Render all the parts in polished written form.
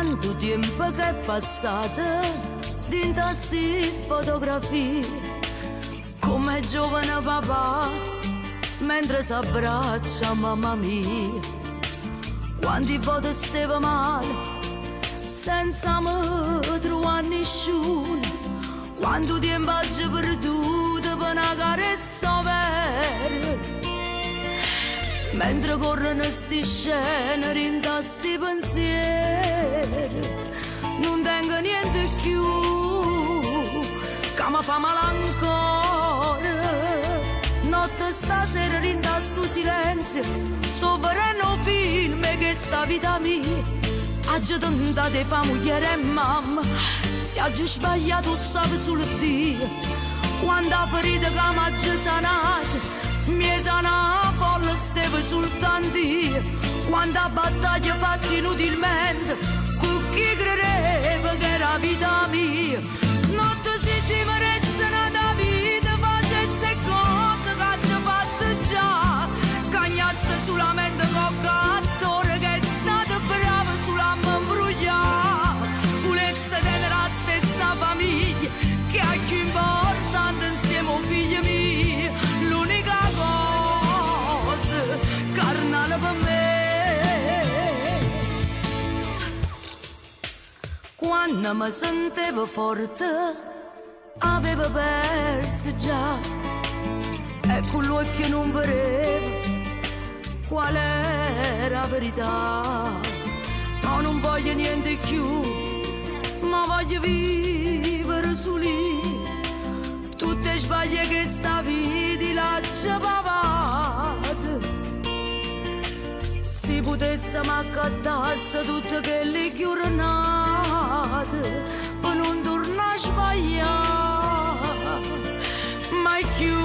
Quanto tempo che è passato dintre sti fotografie, come giovane papà mentre s'abbraccia mamma mia. Quanti volte stava male senza me trovare nessuno, quanto tempo oggi perduto per una carezza vera. Mentre corrono sti scene, rinda sti pensieri, non tengo niente più che mi fa male ancora. Notte stasera rinda sto silenzio, sto vedendo film che sta vita mia. Oggi tentate fa moglie e mamma, si oggi sbagliato sape solo Dio. Quando ha ferito che mi ha sanato, mi è sana folla steve soltanto io. Quando battaglie fatte inutilmente, con chi credeva che era vita mia. Notte si timoresse da vita, facesse cose che ha già fatto già. Cagnasse solamente con l'attore che è stato bravo sulla membrugliare. Volesse tenere la stessa famiglia, che è più importante insieme ai figli miei. L'unica cosa carnale per me. Quando mi sentivo forte avevo perso già, e con l'occhio non vedevo qual era la verità. No, non voglio niente più, ma voglio vivere su lì. Tutte sbaglie che sta vita l'ha pavate. Si potesse m'accattasse tutte quelle giornate per non tornare a sbagliare mai più.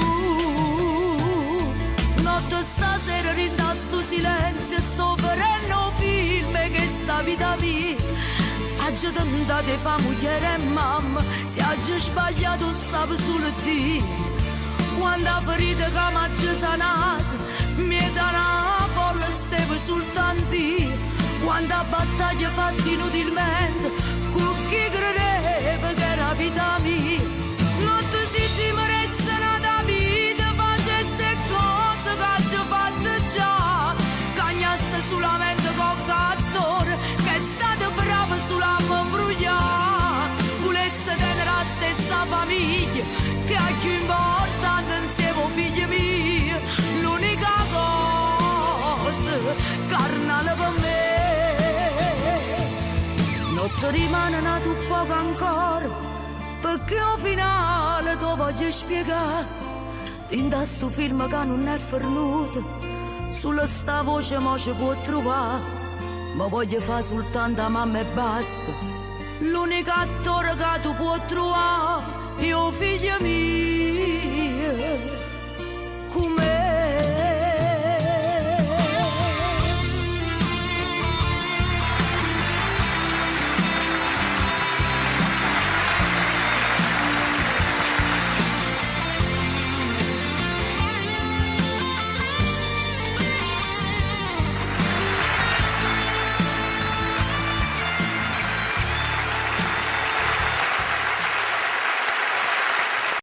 Notte stasera rinda sto silenzio, sto vedendo film che sta vita mia. Oggi tentate fa moglie e mamma, se oggi sbagliato sape solo Dio. Quando ha ferito che mi ha sanato, mi è sana folla steve soltanto io. Quando ha battaglie fatte inutilmente, con chi credeva che era vita mia. Notte si timoresse da vita, facesse cose che ha già fatto già. Cagnasse solamente con l'attore che è stato bravo sulla membrugliare. Volesse tenere la stessa famiglia, che è più importante insieme ai figli miei. L'unica cosa carnale per me. Notte rimane nato poco ancora, perché al finale tu voglio spiegare. In sto film che non è fermato, sulla sta voce mo ci può trovare. Ma voglio fare soltanto a mamma e basta. L'unico attore che tu puoi trovare, io figlia mia.